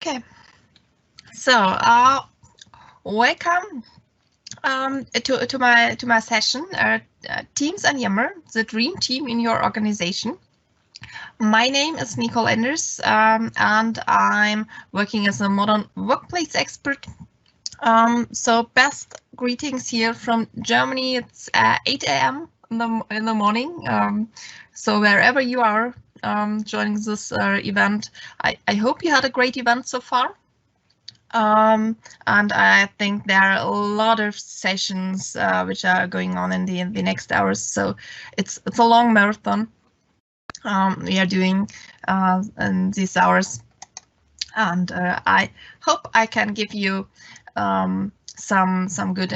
Okay, so welcome to my session, Teams and Yammer, the dream team in your organization. My name is Nicole Enders, and I'm working as a modern workplace expert. So best greetings here from Germany. It's 8 a.m. in the morning. So wherever you are joining this event, I hope you had a great event so far. And I think there are a lot of sessions which are going on in the next hours. So it's a long marathon we are doing in these hours, and I hope I can give you some good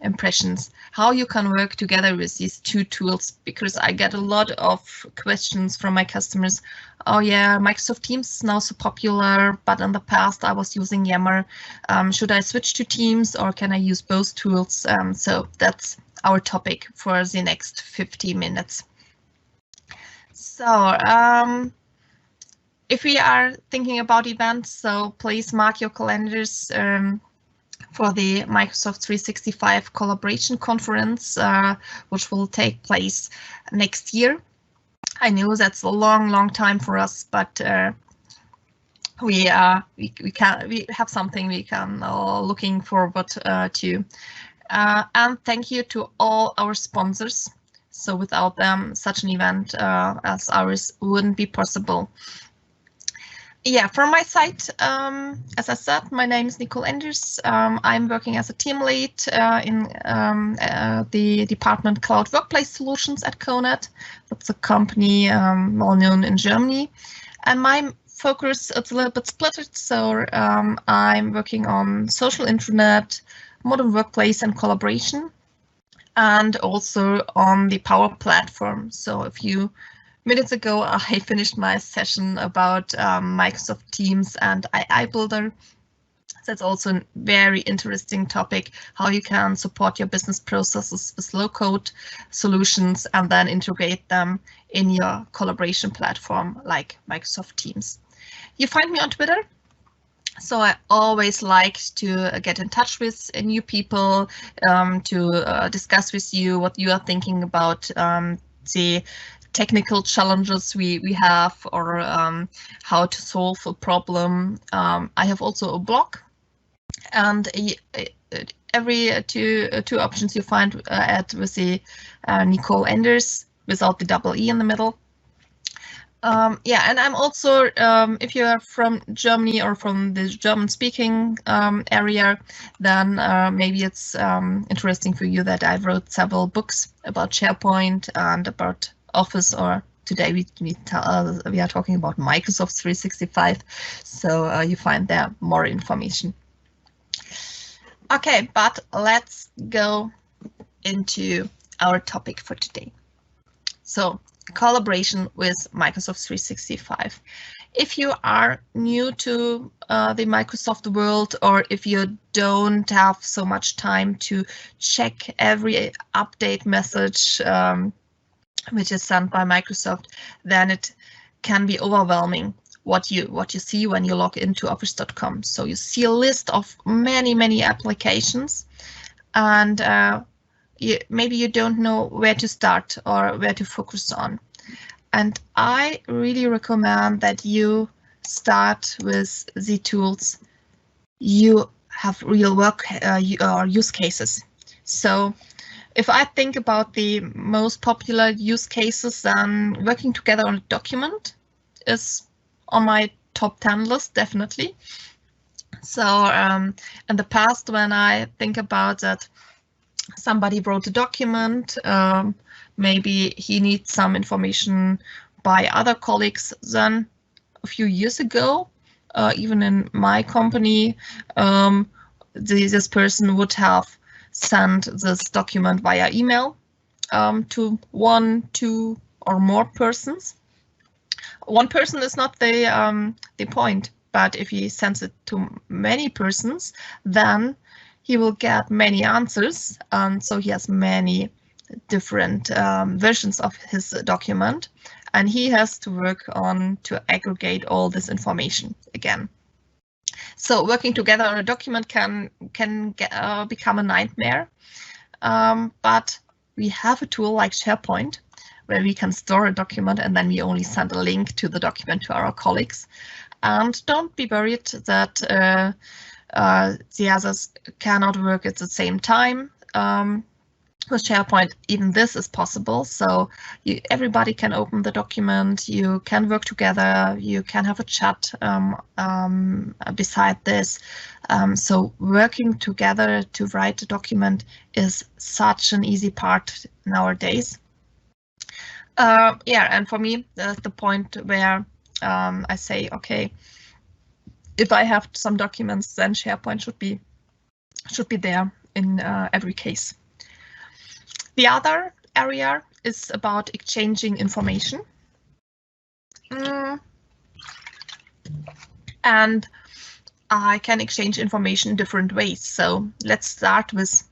impressions how you can work together with these two tools, because I get a lot of questions from my customers. Oh yeah, Microsoft Teams is now so popular, but in the past I was using Yammer. Should I switch to Teams or can I use both tools? So that's our topic for the next 50 minutes. So if we are thinking about events, so please mark your calendars for the Microsoft 365 Collaboration Conference, which will take place next year. I know that's a long time for us, but we have something we can looking forward to. And thank you to all our sponsors. So without them, such an event as ours wouldn't be possible. Yeah, from my side, as I said, my name is Nicole Enders. I'm working as a team lead in the department Cloud Workplace Solutions at CONET. That's a company well known in Germany. And my focus, it's a little bit split. So I'm working on social intranet, modern workplace and collaboration, and also on the Power Platform. So a few minutes ago, I finished my session about Microsoft Teams and AI Builder. That's also a very interesting topic, how you can support your business processes with low-code solutions and then integrate them in your collaboration platform like Microsoft Teams. You find me on Twitter. So I always like to get in touch with new people, to discuss with you what you are thinking about the technical challenges we have, or how to solve a problem. I have also a blog, and every two options you find with the Nicole Enders without the double E in the middle. Yeah, and I'm also, if you are from Germany or from the German-speaking area, then maybe it's interesting for you that I wrote several books about SharePoint and about Office, or today we are talking about Microsoft 365. So you find there more information. Okay, but let's go into our topic for today. So collaboration with Microsoft 365. If you are new to the Microsoft world, or if you don't have so much time to check every update message which is sent by Microsoft, then it can be overwhelming what you see when you log into office.com. So you see a list of many applications, and maybe you don't know where to start or where to focus on. And I really recommend that you start with the tools you have real work or use cases. So if I think about the most popular use cases, then working together on a document is on my top 10 list, definitely. So in the past, when I think about that, somebody wrote a document, maybe he needs some information by other colleagues. Then a few years ago, even in my company, this person would have sent this document via email to 1, 2, or more persons. One person is not the point, but if he sends it to many persons, then he will get many answers, and so he has many different versions of his document, and he has to work on to aggregate all this information again. So working together on a document can become a nightmare, but we have a tool like SharePoint where we can store a document and then we only send a link to the document to our colleagues. And don't be worried that the others cannot work at the same time. With SharePoint, even this is possible. So everybody can open the document, you can work together, you can have a chat beside this. So working together to write a document is such an easy part nowadays. Yeah, and for me, that's the point where I say, okay, if I have some documents, then SharePoint should be there in every case. The other area is about exchanging information. And I can exchange information in different ways. So let's start with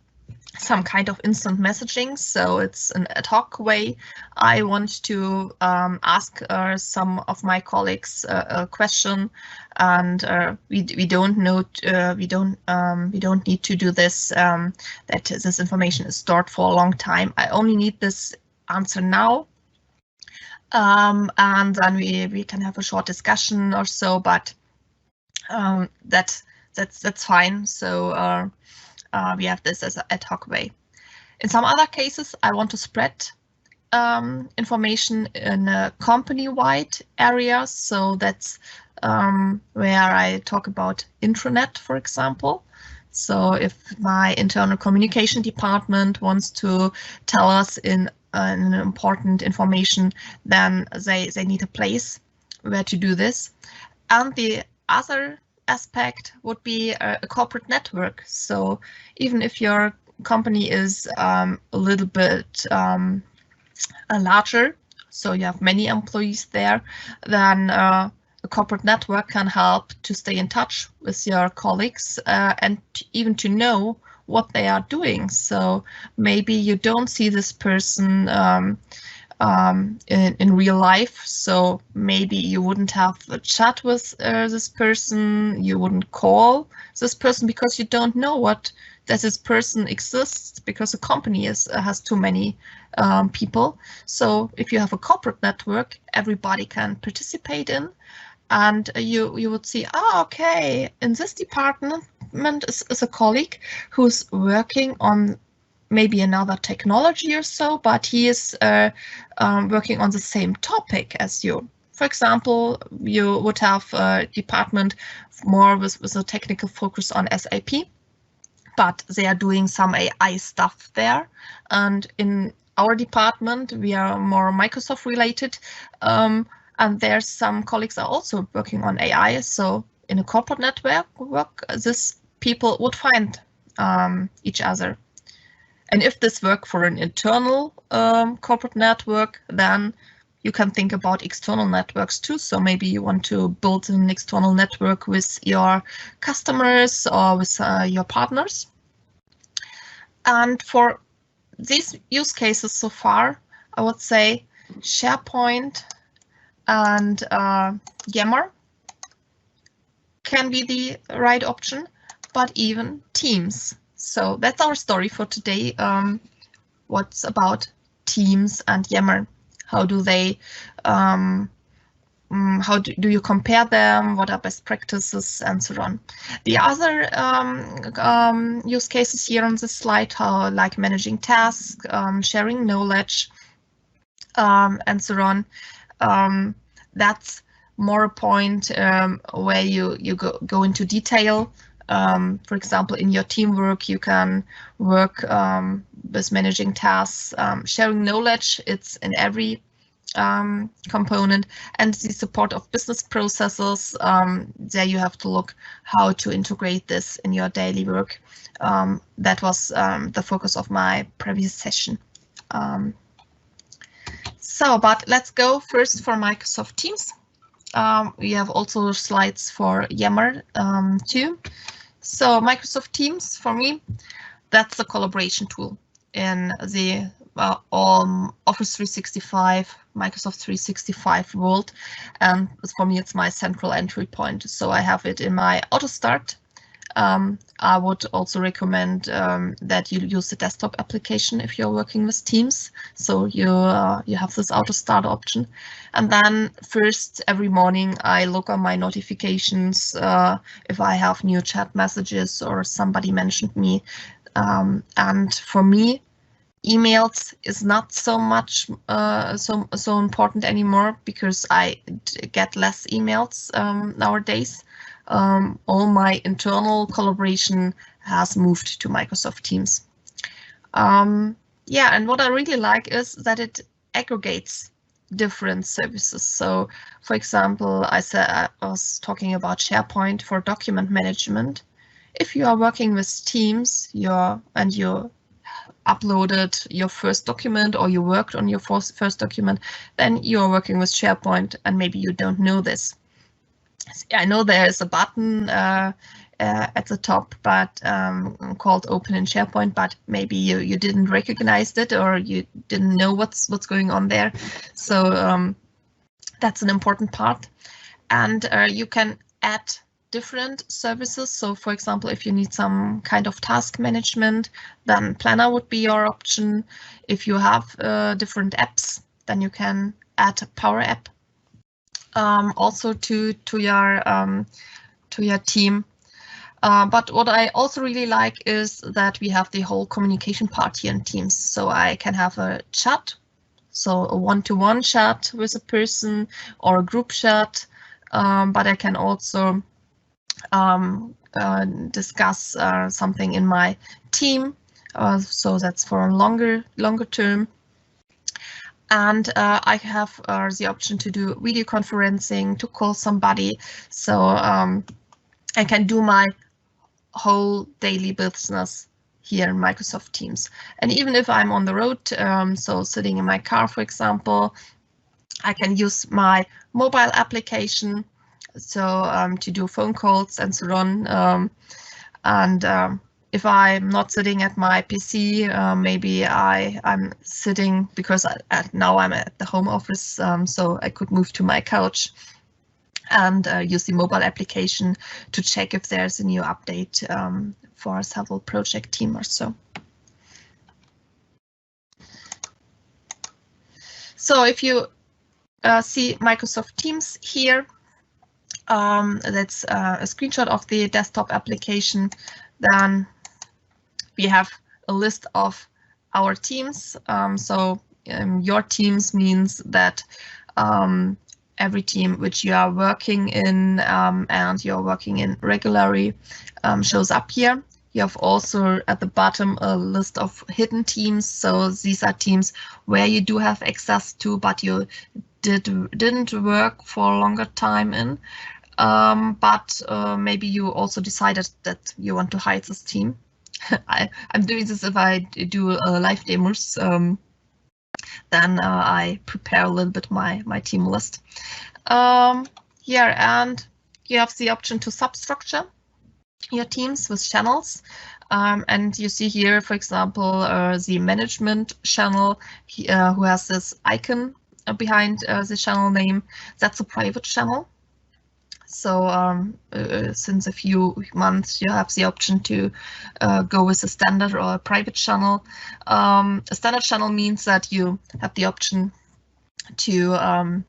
some kind of instant messaging. So it's an ad hoc way. I want to ask some of my colleagues a question, and we don't know we don't need to do this. That this information is stored for a long time. I only need this answer now, and then we can have a short discussion or so. But that's fine. So. We have this as an ad hoc way. In some other cases, I want to spread information in a company-wide area. So that's where I talk about intranet, for example. So if my internal communication department wants to tell us in an important information, then they need a place where to do this. And the other aspect would be a corporate network. So even if your company is a little bit larger, so you have many employees there, then a corporate network can help to stay in touch with your colleagues and even to know what they are doing. So maybe you don't see this person in real life, so maybe you wouldn't have a chat with this person, you wouldn't call this person because you don't know that this person exists, because the company has too many people. So if you have a corporate network, everybody can participate in, and you would see, okay, in this department is a colleague who's working on maybe another technology or so, but he is working on the same topic as you. For example, you would have a department more with a technical focus on SAP, but they are doing some AI stuff there. And in our department, we are more Microsoft related, and there's some colleagues are also working on AI. So in a corporate network, these people would find each other. And if this works for an internal corporate network, then you can think about external networks too. So maybe you want to build an external network with your customers or with your partners. And for these use cases so far, I would say SharePoint and Yammer can be the right option, but even Teams. So that's our story for today. What's about Teams and Yammer? How do they? How do you compare them? What are best practices and so on? The other use cases here on this slide, like managing tasks, sharing knowledge, and so on. That's more a point where you go into detail. For example, in your teamwork, you can work with managing tasks, sharing knowledge. It's in every component, and the support of business processes. There you have to look how to integrate this in your daily work. That was the focus of my previous session. But let's go first for Microsoft Teams. We have also slides for Yammer too. So Microsoft Teams, for me, that's a collaboration tool in the Office 365, Microsoft 365 world, and for me it's my central entry point. So I have it in my auto start. I would also recommend that you use the desktop application if you're working with Teams. So you have this auto start option, and then first every morning I look on my notifications if I have new chat messages or somebody mentioned me. And for me, emails is not so much so important anymore because I get less emails nowadays. All my internal collaboration has moved to Microsoft Teams. Yeah, and what I really like is that it aggregates different services. So, for example, I was talking about SharePoint for document management. If you are working with Teams, you uploaded your first document or you worked on your first document, then you are working with SharePoint and maybe you don't know this. I know there is a button at the top, but called Open in SharePoint, but maybe you didn't recognize it or you didn't know what's going on there. So that's an important part. And you can add different services. So for example, if you need some kind of task management, then Planner would be your option. If you have different apps, then you can add a Power App also to your team. But what I also really like is that we have the whole communication part here in Teams. So I can have a chat, so a one-to-one chat with a person or a group chat, but I can also discuss something in my team. So that's for a longer term. And I have the option to do video conferencing, to call somebody. So I can do my whole daily business here in Microsoft Teams. And even if I'm on the road, so sitting in my car, for example, I can use my mobile application so to do phone calls and so on. If I'm not sitting at my PC, maybe I'm sitting because now I'm at the home office, so I could move to my couch and use the mobile application to check if there's a new update for a several project team or so. So if you see Microsoft Teams here, that's a screenshot of the desktop application. Then we have a list of our teams. Your teams means that every team which you are working in and you're working in regularly shows up here. You have also at the bottom a list of hidden teams. So these are teams where you do have access to, but you didn't work for a longer time in. But maybe you also decided that you want to hide this team. I'm doing this if I do live demos. Then I prepare a little bit my team list. Yeah, and you have the option to substructure your teams with channels. And you see here, for example, the management channel who has this icon behind the channel name. That's a private channel. So since a few months, you have the option to go with a standard or a private channel. A standard channel means that you have the option to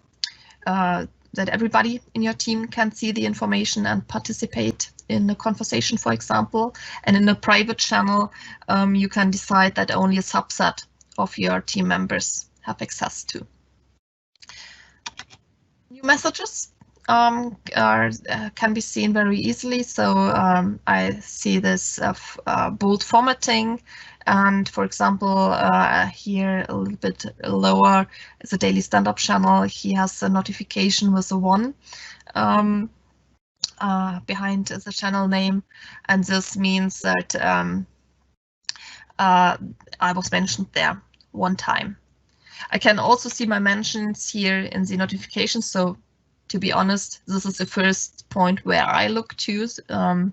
that everybody in your team can see the information and participate in a conversation, for example. And in a private channel, you can decide that only a subset of your team members have access to. New messages can be seen very easily. So I see this bold formatting, and for example, here a little bit lower is a daily stand-up channel. He has a notification with a 1 behind the channel name, and this means that I was mentioned there 1 time. I can also see my mentions here in the notifications. So to be honest, this is the first point where I look to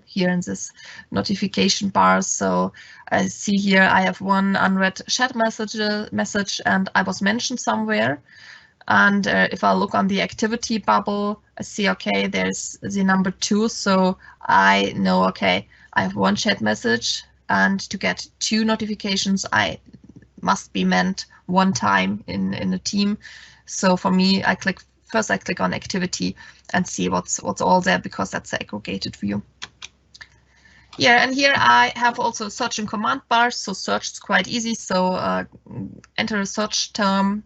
here in this notification bar. So I see here I have one unread chat message and I was mentioned somewhere. And if I look on the activity bubble, I see, okay, there's the number 2. So I know, okay, I have one chat message, and to get 2 notifications, I must be meant one time in a team. So for me, I click on activity and see what's all there, because that's the aggregated view. Yeah, and here I have also search and command bars. So search is quite easy. So enter a search term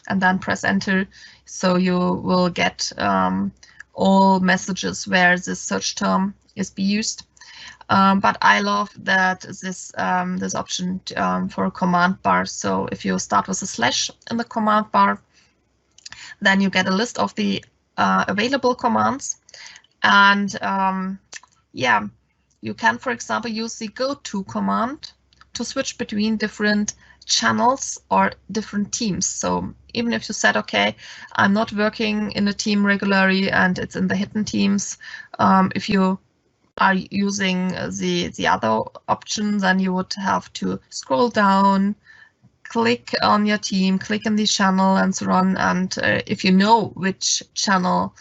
and then press enter. So you will get all messages where this search term is be used. But I love that this option for a command bar. So if you start with a slash in the command bar, then you get a list of the available commands. And yeah, you can, for example, use the go-to command to switch between different channels or different teams. So even if you said, okay, I'm not working in a team regularly and it's in the hidden teams, if you are using the other option, then you would have to scroll down, click on your team, click in the channel and so on. And if you know which channel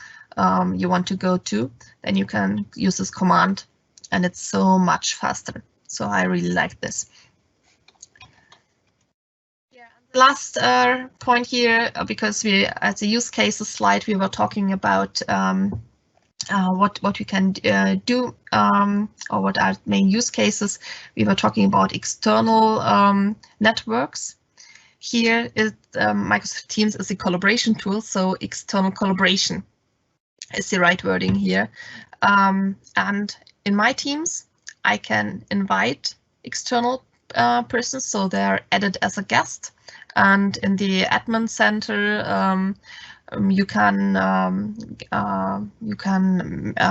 you want to go to, then you can use this command and it's so much faster. So I really like this. Yeah, and the last point here, because we, at the use cases slide, we were talking about what we can do, or what are main use cases. We were talking about external networks. Here is Microsoft Teams is a collaboration tool, so external collaboration is the right wording here. And in my teams, I can invite external persons, so they're added as a guest. And in the admin center, you can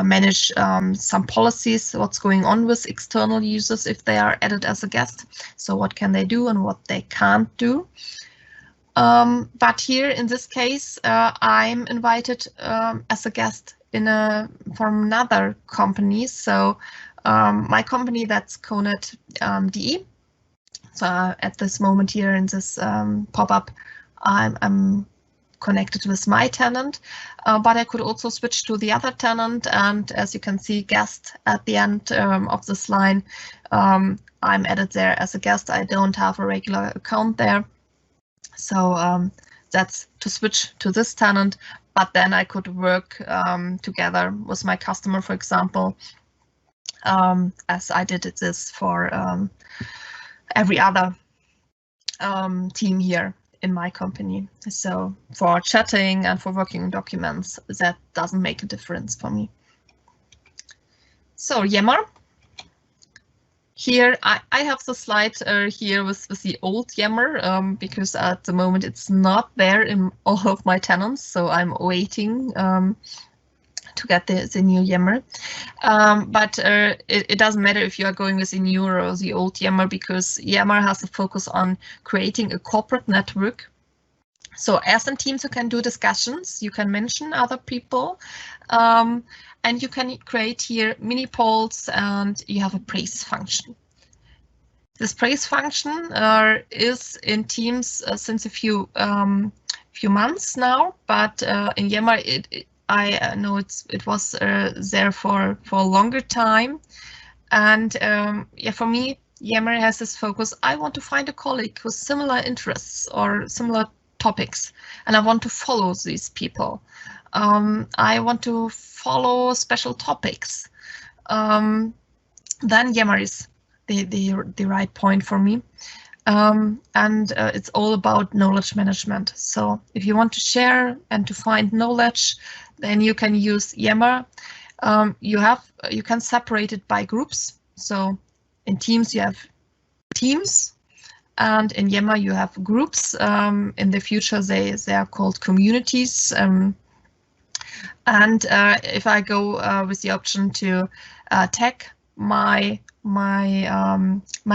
manage some policies, what's going on with external users if they are added as a guest. So what can they do and what they can't do. But here in this case, I'm invited as a guest from another company. So my company, that's Conet DE. So at this moment here in this pop-up, I'm connected with my tenant, but I could also switch to the other tenant. And as you can see, guest at the end of this line, I'm added there as a guest. I don't have a regular account there. So that's to switch to this tenant, but then I could work together with my customer, for example, as I did this for every other team here in my company. So for chatting and for working on documents, that doesn't make a difference for me. So Yammer. Here I have the slide here with the old Yammer, because at the moment it's not there in all of my tenants, so I'm waiting to get the new Yammer. But it doesn't matter if you are going with the new or the old Yammer, because Yammer has a focus on creating a corporate network. So as in Teams, you can do discussions, you can mention other people, and you can create here mini polls, and you have a praise function. This praise function is in Teams since a few months now, but in Yammer I know it was there for a longer time. And yeah, for me, Yammer has this focus. I want to find a colleague with similar interests or similar topics, and I want to follow these people. I want to follow special topics. Then Yammer is the right point for me. And it's all about knowledge management. So if you want to share and to find knowledge, then you can use Yammer. You can separate it by groups. So in Teams you have teams, and in Yammer you have groups. In the future they are called communities. And if I go with the option to tag my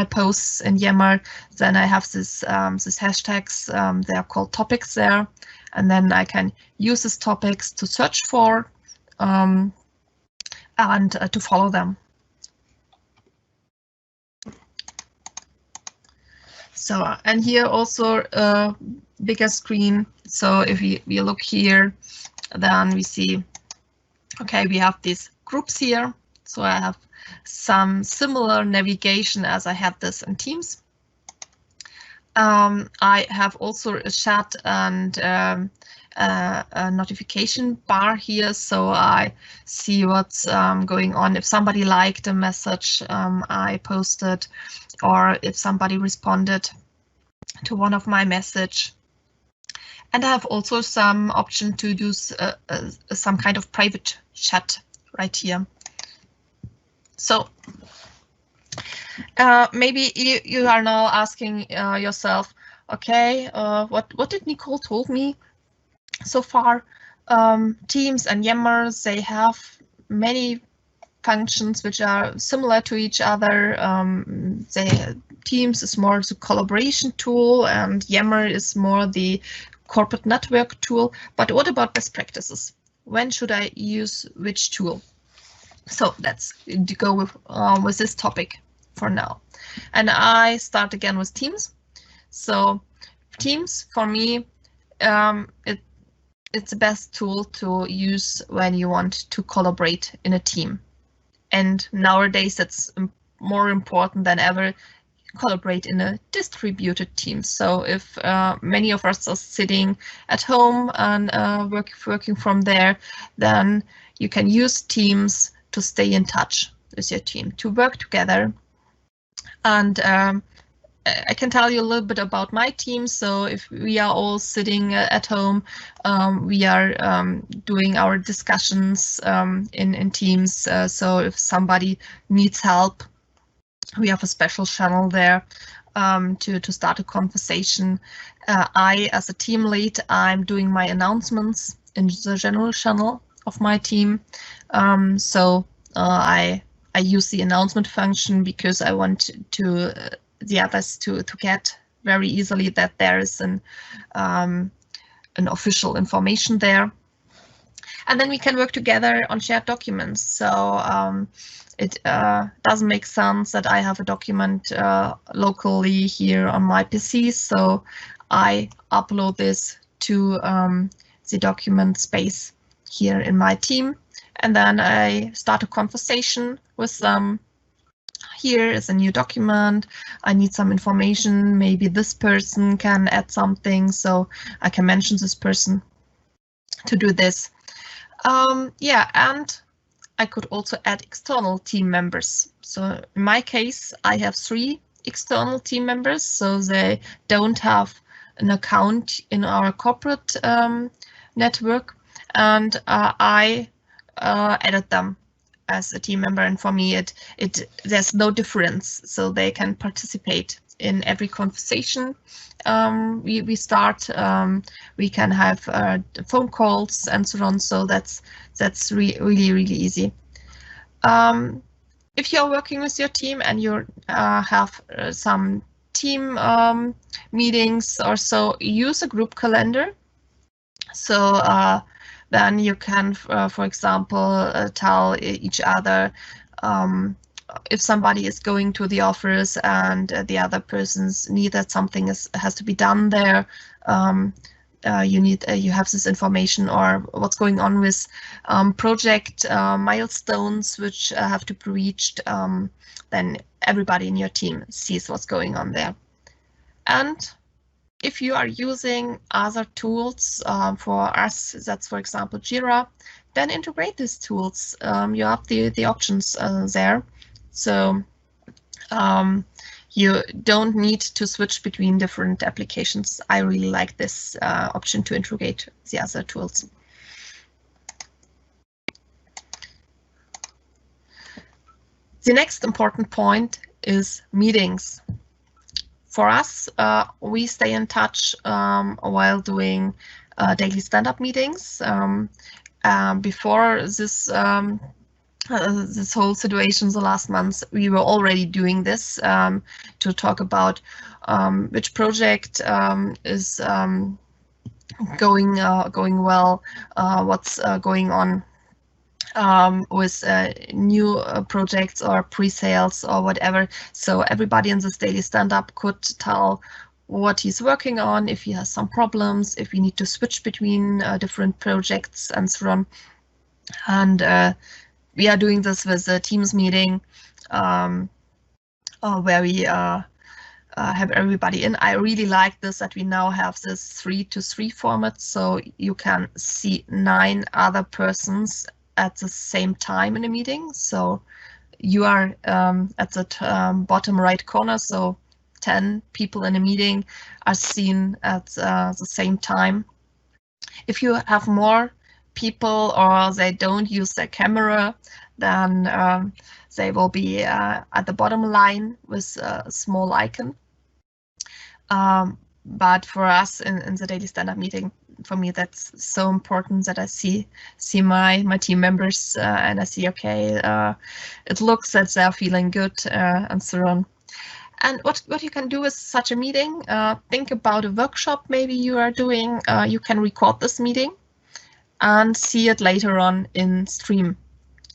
posts in Yammer, then I have this hashtags. They are called topics there, and then I can use these topics to search for and to follow them. So, and here also a bigger screen. So if we look here, then we see, okay, we have these groups here. So I have some similar navigation as I had this in Teams. I have also a chat and a notification bar here, so I see what's going on. If somebody liked a message I posted, or if somebody responded to one of my message. And I have also some option to do some kind of private chat right here. So maybe you are now asking yourself, okay, what did Nicole told me so far? Teams and Yammer, they have many functions which are similar to each other. Teams is more the collaboration tool, and Yammer is more the corporate network tool. But what about best practices? When should I use which tool? So let's go with this topic for now. And I start again with Teams. So Teams, for me, it's the best tool to use when you want to collaborate in a team. And nowadays, it's more important than ever, collaborate in a distributed team. So if many of us are sitting at home and working from there, then you can use Teams to stay in touch with your team, to work together. And I can tell you a little bit about my team. So if we are all sitting at home, we are doing our discussions in Teams. So if somebody needs help, we have a special channel there to start a conversation. I, as a team lead, I'm doing my announcements in the general channel of my team. So I use the announcement function because I want the others to get very easily that there is an official information there. And then we can work together on shared documents. So it doesn't make sense that I have a document locally here on my PC. So I upload this to the document space here in my team. And then I start a conversation with them. Here is a new document. I need some information. Maybe this person can add something. So I can mention this person to do this. Yeah, and I could also add external team members. So in my case, I have 3 external team members, so they don't have an account in our corporate network, and I added them as a team member, and for me there's no difference, so they can participate in every conversation we start. We can have phone calls and so on, so that's really easy. If you're working with your team and you have some team meetings or so, use a group calendar. So then you can, for example, tell each other if somebody is going to the office and the other person's need that something has to be done there. You have this information, or what's going on with project milestones which have to be reached. Then everybody in your team sees what's going on there. And if you are using other tools, for us, that's for example Jira, then integrate these tools. You have the options there. So you don't need to switch between different applications. I really like this option to integrate the other tools. The next important point is meetings. For us, we stay in touch while doing daily stand-up meetings. Before this this whole situation the last months, we were already doing this to talk about which project is going well, what's going on with new projects or pre-sales or whatever. So everybody in this daily stand-up could tell what he's working on, if he has some problems, if we need to switch between different projects and so on. And we are doing this with a Teams meeting where we have everybody in. I really like this, that we now have this 3-to-3 format, so you can see 9 other persons at the same time in a meeting. So you are at the bottom right corner, so 10 people in a meeting are seen at the same time. If you have more people or they don't use their camera, then they will be at the bottom line with a small icon. But for us in the daily stand-up meeting, for me, that's so important that I see my team members and I see, okay, it looks that they're feeling good and so on. And what you can do with such a meeting, think about a workshop maybe you are doing. You can record this meeting and see it later on in stream.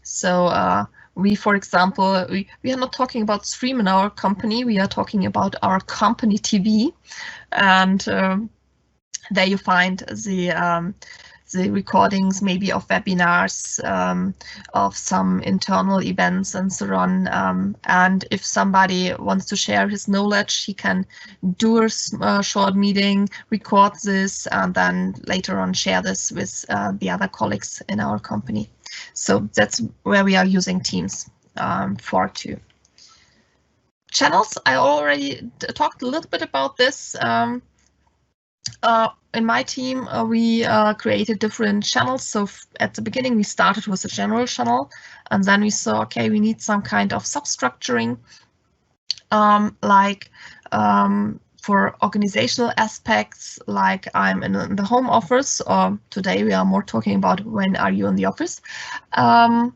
So we, for example, we are not talking about stream in our company, we are talking about our company TV. And there you find the recordings maybe of webinars, of some internal events and so on. And if somebody wants to share his knowledge, he can do a short meeting, record this, and then later on share this with the other colleagues in our company. So that's where we are using Teams for too. Channels, I already talked a little bit about this. In my team, we created different channels. So at the beginning, we started with a general channel, and then we saw, okay, we need some kind of substructuring, like for organizational aspects, like I'm in the home office, or today we are more talking about when are you in the office. A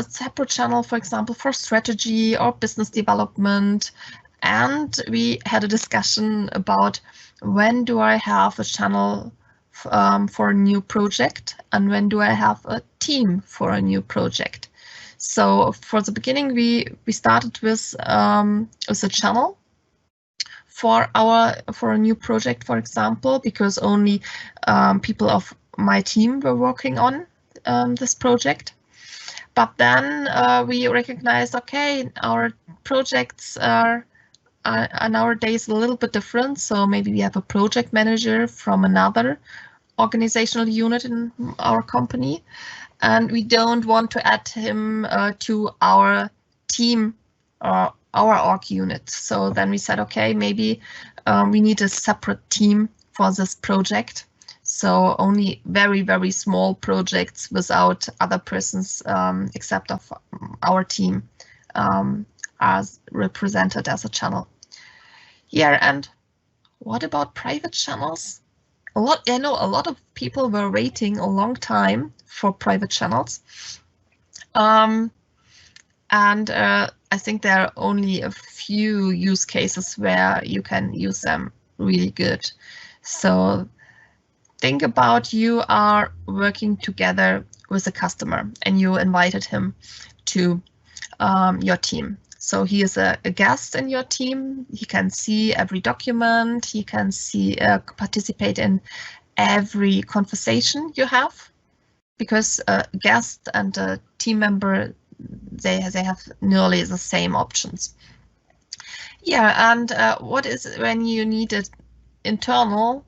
separate channel, for example, for strategy or business development. And we had a discussion about when do I have a channel for a new project and when do I have a team for a new project. So for the beginning, we started with a channel for a new project, for example, because only people of my team were working on this project. But then we recognized, okay, our projects are nowadays a little bit different. So maybe we have a project manager from another organizational unit in our company, and we don't want to add him to our team or our org unit. So then we said, okay, maybe we need a separate team for this project. So only very, very small projects without other persons except of our team are represented as a channel. Yeah, and what about private channels? I know a lot of people were waiting a long time for private channels. And I think there are only a few use cases where you can use them really good. So think about you are working together with a customer and you invited him to your team. So he is a guest in your team. He can see every document. He can see participate in every conversation you have, because a guest and a team member, they have nearly the same options. Yeah, and what is when you need an internal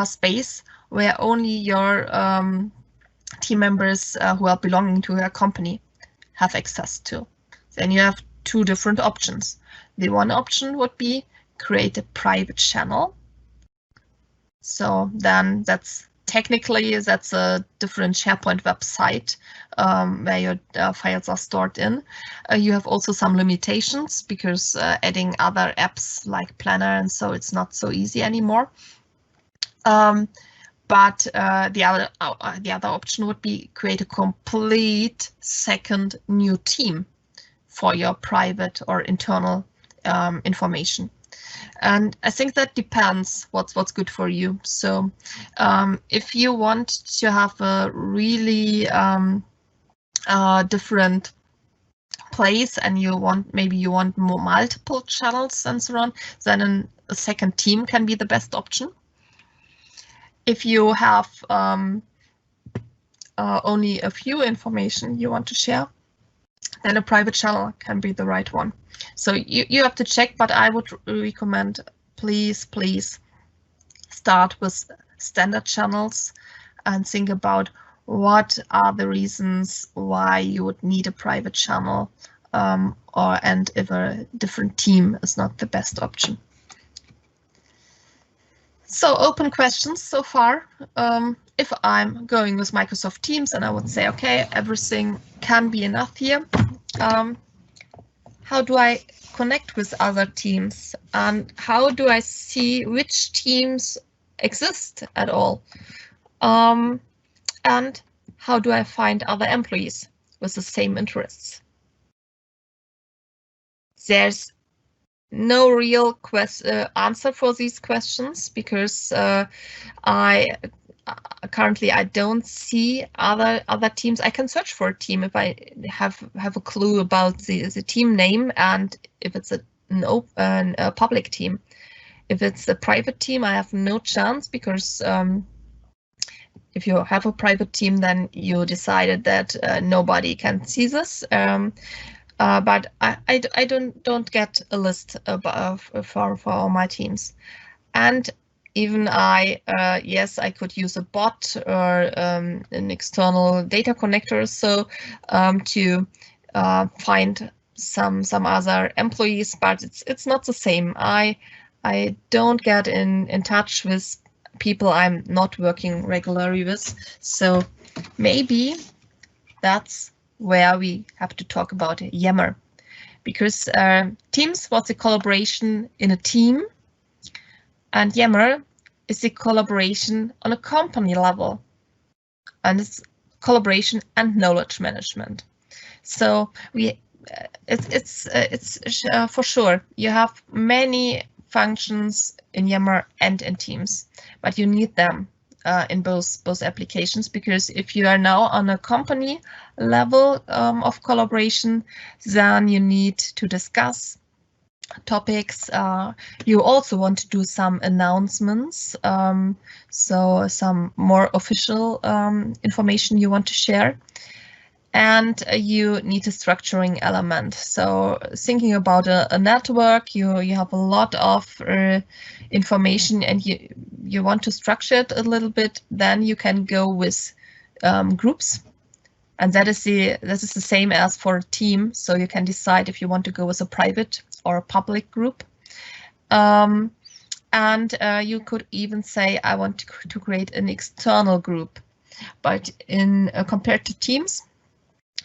space where only your team members who are belonging to your company have access to? Then you have two different options. The one option would be create a private channel. So then that's a different SharePoint website where your files are stored in. You have also some limitations because adding other apps like Planner and so it's not so easy anymore. But the other option would be create a complete second new team for your private or internal information. And I think that depends what's good for you. So if you want to have a really different place and maybe you want more multiple channels and so on, then a second team can be the best option. If you have only a few information you want to share, then a private channel can be the right one. So you have to check, but I would recommend, please start with standard channels and think about what are the reasons why you would need a private channel, and if a different team is not the best option. So open questions so far. If I'm going with Microsoft Teams, and I would say, okay, everything can be enough here. How do I connect with other teams, and how do I see which teams exist at all? And how do I find other employees with the same interests? There's no real answer for these questions, because currently I don't see other teams. I can search for a team if I have a clue about the team name and if it's a public team. If it's a private team, I have no chance, because if you have a private team, then you decided that nobody can see this. But I don't get a list for all my teams. And even yes, I could use a bot or an external data connector, so to find some other employees, but it's not the same. I don't get in touch with people I'm not working regularly with, so maybe that's where we have to talk about Yammer, because Teams was a collaboration in a team, and Yammer is a collaboration on a company level, and it's collaboration and knowledge management. So it's for sure you have many functions in Yammer and in Teams, but you need them in both applications, because if you are now on a company level of collaboration, then you need to discuss topics. You also want to do some announcements, so some more official information you want to share. And you need a structuring element. So thinking about a network, you have a lot of information and you want to structure it a little bit, then you can go with groups. And that is the same as for a team. So you can decide if you want to go with a private or a public group. And you could even say, I want to create an external group. But compared to Teams,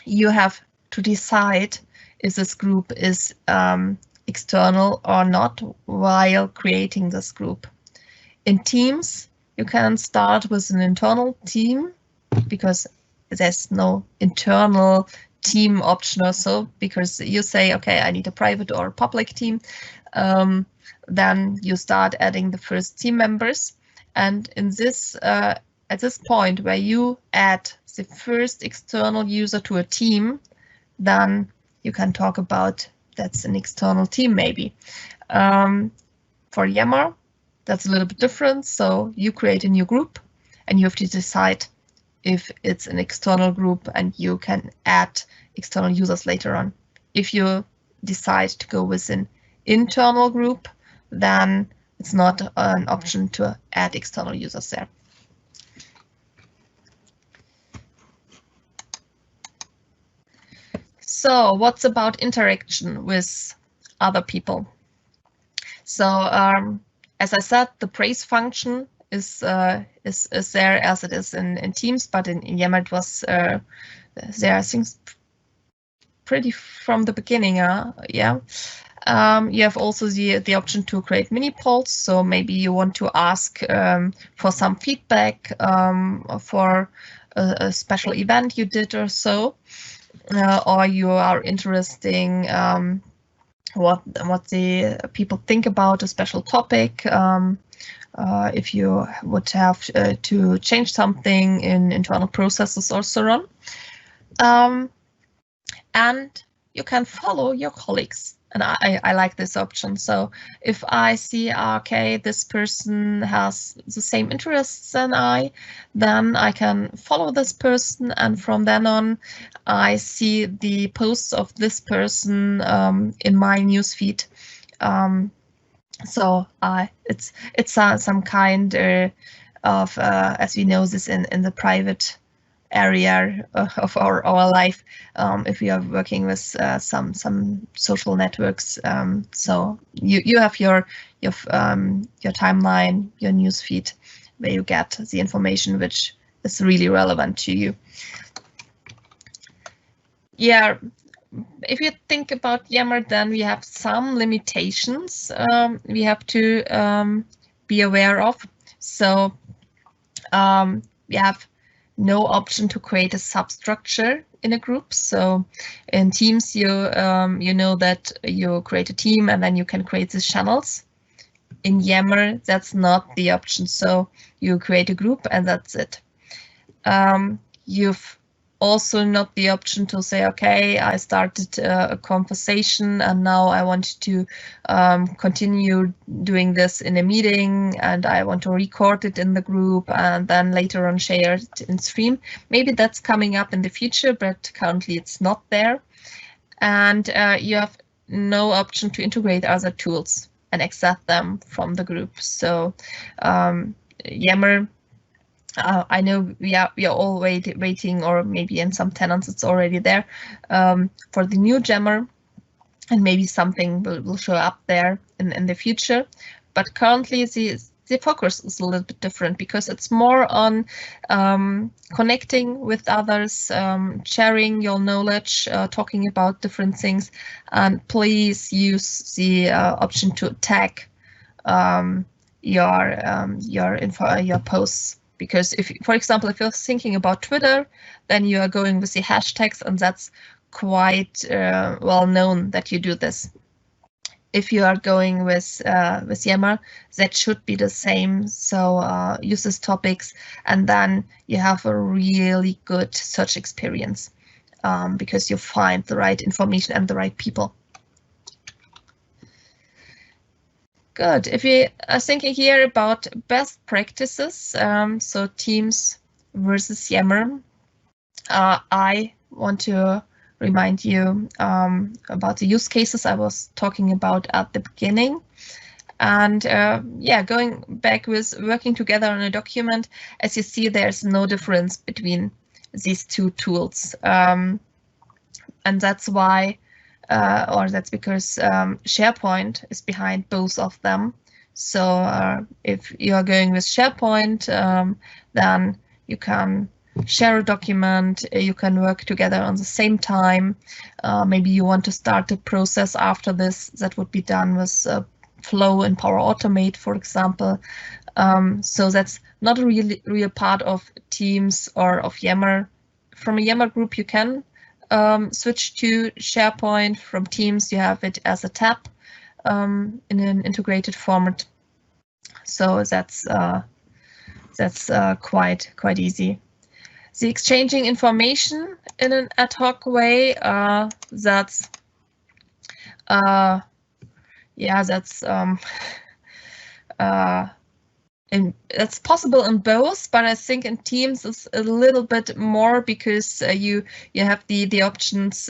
you have to decide if this group is external or not while creating this group. In Teams, you can start with an internal team, because there's no internal team option or so, because you say, okay, I need a private or a public team. Then you start adding the first team members. And in this, at this point where you add the first external user to a team, then you can talk about that's an external team maybe. For Yammer, that's a little bit different. So you create a new group and you have to decide if it's an external group, and you can add external users later on. If you decide to go with an internal group, then it's not an option to add external users there. So what's about interaction with other people? So as I said, the praise function is there as it is in Teams, but in Yammer it was there, I think, pretty from the beginning. Yeah. You have also the option to create mini polls. So maybe you want to ask for some feedback for a special event you did or so. Or you are interested what the people think about a special topic. If you would have to change something in internal processes or so on. And you can follow your colleagues. And I like this option. So if I see, okay, this person has the same interests than I, then I can follow this person. And from then on, I see the posts of this person in my newsfeed. So it's some kind of, as we know this in the private area of our life, if we are working with some social networks. So you have your timeline, your newsfeed, where you get the information which is really relevant to you. Yeah, if you think about Yammer, then we have some limitations we have to be aware of. So we have no option to create a substructure in a group. So in Teams, you know that you create a team and then you can create these channels. In Yammer, that's not the option. So you create a group and that's it. You've also not the option to say, okay, I started a conversation and now I want to continue doing this in a meeting and I want to record it in the group and then later on share it in stream. Maybe that's coming up in the future, but currently it's not there. And you have no option to integrate other tools and extract them from the group. So Yammer, I know we are all waiting, or maybe in some tenants it's already there, for the new Yammer, and maybe something will show up there in the future. But currently the focus is a little bit different because it's more on connecting with others, sharing your knowledge, talking about different things, and please use the option to tag your posts. Because if, for example, if you're thinking about Twitter, then you are going with the hashtags, and that's quite well known that you do this. If you are going with Yammer, that should be the same. So use these topics, and then you have a really good search experience because you find the right information and the right people. Good. If we are thinking here about best practices, so Teams versus Yammer, I want to remind you about the use cases I was talking about at the beginning. And yeah, going back with working together on a document, as you see, there's no difference between these two tools. And that's why or that's because SharePoint is behind both of them. So if you are going with SharePoint, then you can share a document, you can work together on the same time. Maybe you want to start a process after this that would be done with Flow and Power Automate, for example. So that's not a real part of Teams or of Yammer. From a Yammer group, you can switch to SharePoint. From Teams, you have it as a tab in an integrated format. So that's quite easy. The exchanging information in an ad hoc way, that's it's possible in both, but I think in Teams it's a little bit more because you have the options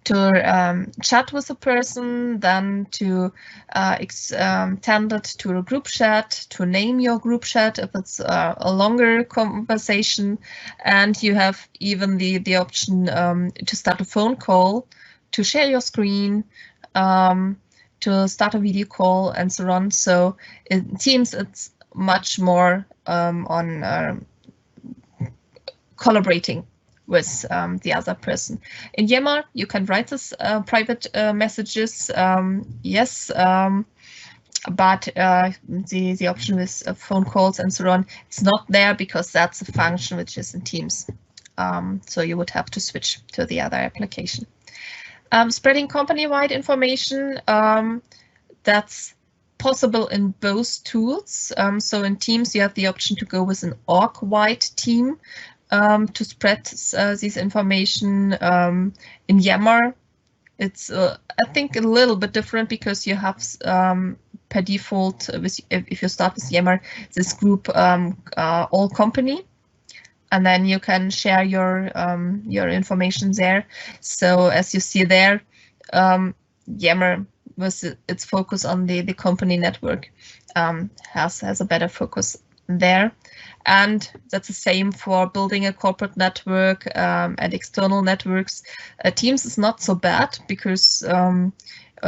to chat with a person, then to extend it to a group chat, to name your group chat if it's a longer conversation, and you have even the option to start a phone call, to share your screen, to start a video call, and so on. So in Teams, it's much more on collaborating with the other person. In Yammer, you can write this private messages, yes, but the option with phone calls and so on, it's not there because that's a function which is in Teams. So you would have to switch to the other application. Spreading company-wide information, that's possible in both tools. So in Teams, you have the option to go with an org-wide team to spread this information. In Yammer, it's I think a little bit different because you have per default, if you start with Yammer, this group all company, and then you can share your information there. So as you see there, Yammer with its focus on the company network has a better focus there. And that's the same for building a corporate network and external networks. Teams is not so bad because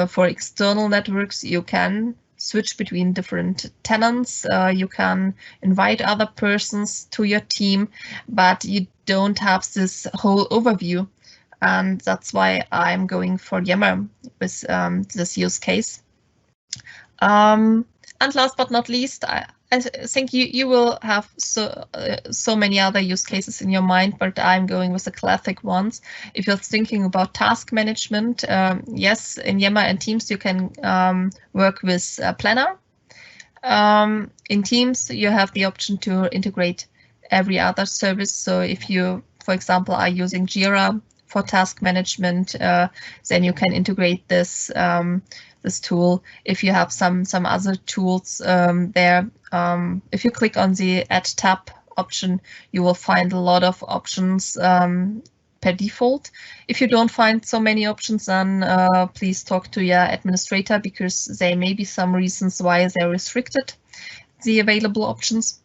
for external networks, you can switch between different tenants. You can invite other persons to your team, but you don't have this whole overview. And that's why I'm going for Yammer with this use case. And last but not least, I think you will have so many other use cases in your mind, but I'm going with the classic ones. If you're thinking about task management, yes, in Yammer and Teams you can work with Planner. In Teams you have the option to integrate every other service. So if you, for example, are using Jira for task management, then you can integrate this this tool. If you have some other tools there, if you click on the Add tab option, you will find a lot of options per default. If you don't find so many options, then please talk to your administrator, because there may be some reasons why they restricted the available options.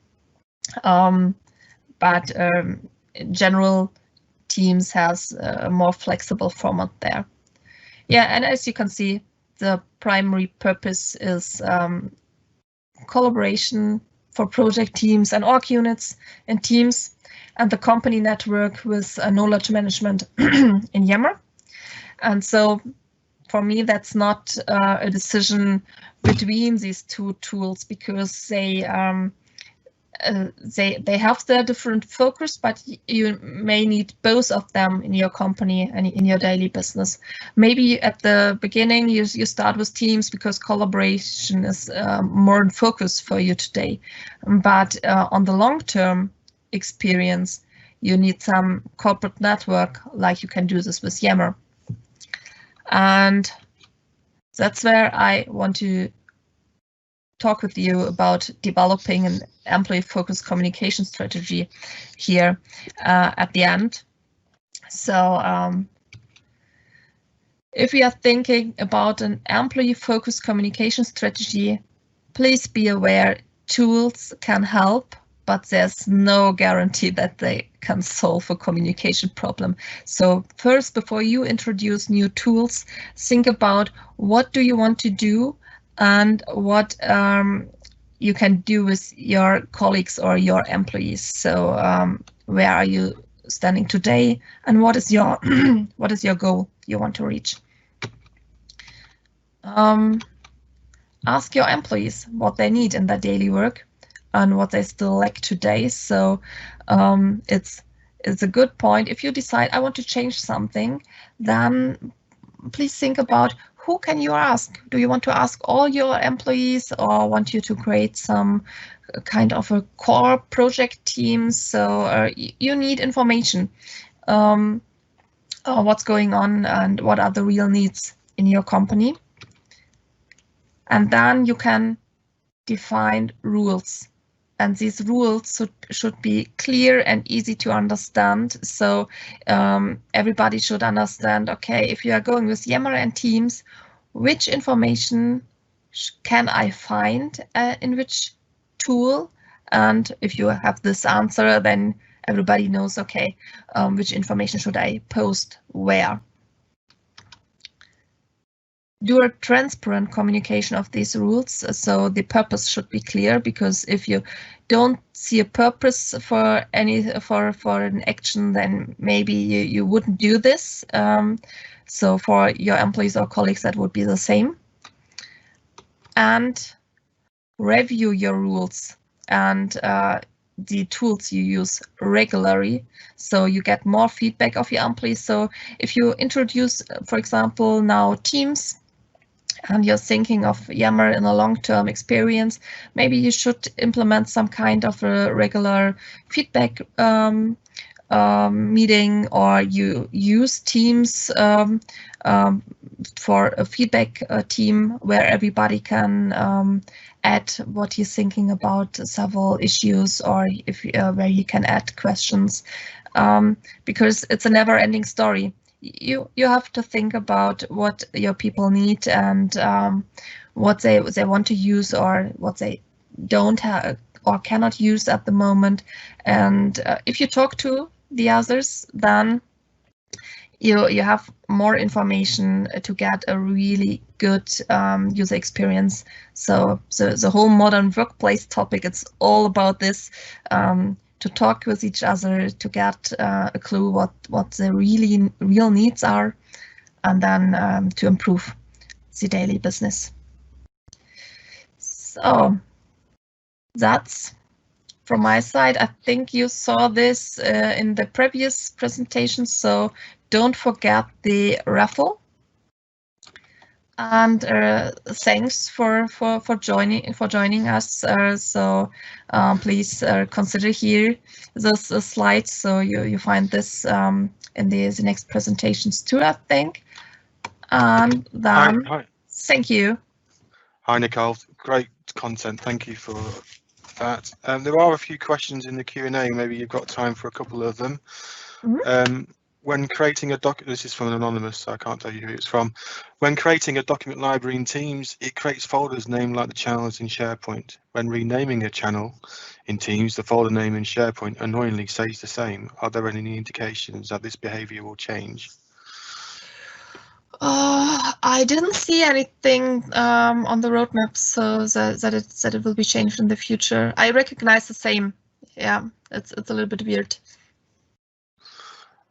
But in general, Teams has a more flexible format there. Yeah, and as you can see, the primary purpose is collaboration for project teams and org units in Teams, and the company network with knowledge management in Yammer. And so for me, that's not a decision between these two tools, because they have their different focus, but you may need both of them in your company and in your daily business. Maybe at the beginning you start with Teams because collaboration is more in focus for you today, but on the long-term experience you need some corporate network, like you can do this with Yammer. And that's where I want to talk with you about developing an employee-focused communication strategy here at the end. So if we are thinking about an employee-focused communication strategy, please be aware tools can help, but there's no guarantee that they can solve a communication problem. So first, before you introduce new tools, think about what do you want to do and what you can do with your colleagues or your employees. So where are you standing today, and what is your what is your goal you want to reach? Ask your employees what they need in their daily work and what they still lack today. So it's a good point. If you decide I want to change something, then please think about who can you ask. Do you want to ask all your employees, or want you to create some kind of a core project team? So you need information, what's going on and what are the real needs in your company. And then you can define rules. And these rules should be clear and easy to understand. So everybody should understand, okay, if you are going with Yammer and Teams, which information can I find in which tool? And if you have this answer, then everybody knows, okay, which information should I post where? Do a transparent communication of these rules, so the purpose should be clear, because if you don't see a purpose for an action, then maybe you wouldn't do this. So for your employees or colleagues, that would be the same. And review your rules and the tools you use regularly, so you get more feedback of your employees. So if you introduce, for example, now Teams, and you're thinking of Yammer in a long-term experience, maybe you should implement some kind of a regular feedback meeting, or you use Teams for a feedback team where everybody can add what you're thinking about several issues, or if where you can add questions, because it's a never-ending story. You have to think about what your people need, and what they want to use, or what they don't have or cannot use at the moment. And if you talk to the others, then you have more information to get a really good user experience. So the whole modern workplace topic, it's all about this, to talk with each other, to get a clue what the real needs are, and then to improve the daily business. So that's from my side. I think you saw this in the previous presentation, so don't forget the raffle. And thanks for joining us. So please consider here those slides. So you find this in the next presentations too, I think. And then Hi. Thank you. Hi, Nicole. Great content. Thank you for that. There are a few questions in the Q&A. Maybe you've got time for a couple of them. Mm-hmm. When creating a document, this is from an anonymous, so I can't tell you who it's from. When creating a document library in Teams, it creates folders named like the channels in SharePoint. When renaming a channel in Teams, the folder name in SharePoint annoyingly stays the same. Are there any indications that this behavior will change? I didn't see anything on the roadmap, so that it will be changed in the future. I recognize the same. Yeah, it's a little bit weird.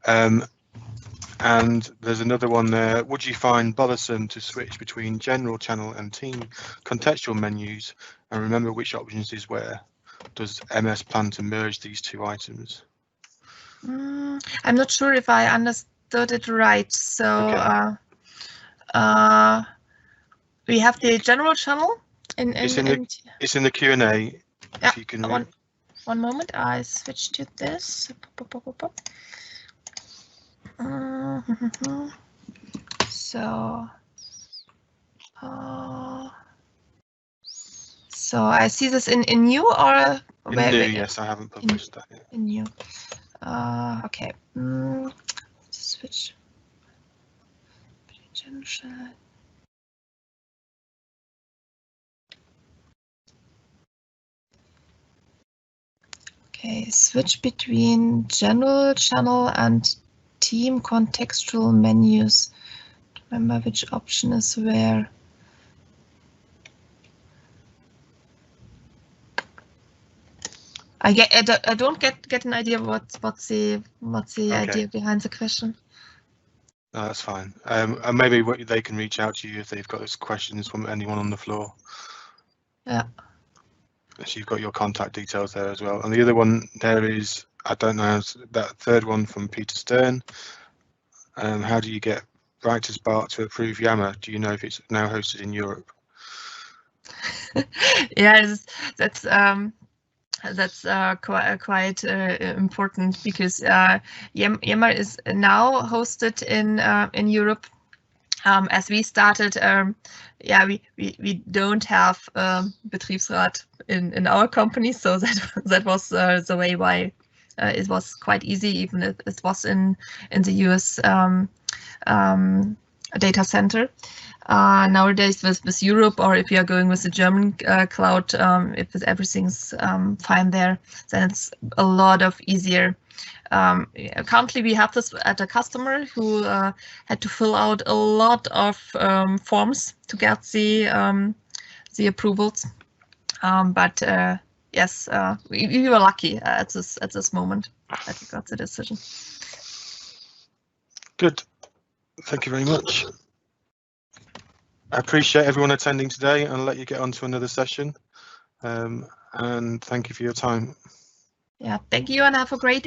And there's another one there. Would you find bothersome to switch between general channel and team contextual menus and remember which options is where? Does MS plan to merge these two items? I'm not sure if I understood it right. So okay. We have the general channel It's in the Q&A. Yeah, if you can read. One moment, I switch to this. So I see this in new, or in new? Yes, I haven't published that yet. In new. Okay. Switch. Okay, switch between general channel and team contextual menus. Remember which option is where. I don't get an idea what's the idea behind the question. No, that's fine. And maybe they can reach out to you if they've got those questions from anyone on the floor. Yeah. So you've got your contact details there as well. And the other one there is, I don't know, that third one from Peter Stern. How do you get PRACTISES to approve Yammer? Do you know if it's now hosted in Europe? Yeah, that's quite important, because Yammer is now hosted in Europe. As we started, yeah, we don't have Betriebsrat in our company, so that was the way why it was quite easy, even if it was in the US data center. Nowadays with Europe, or if you are going with the German cloud, if everything's fine there, then it's a lot of easier. Currently, we have this at a customer who had to fill out a lot of forms to get the approvals. But yes, we were lucky at this moment that we got the decision. Good. Thank you very much. I appreciate everyone attending today, and I'll let you get on to another session. And thank you for your time. Yeah, thank you and have a great day.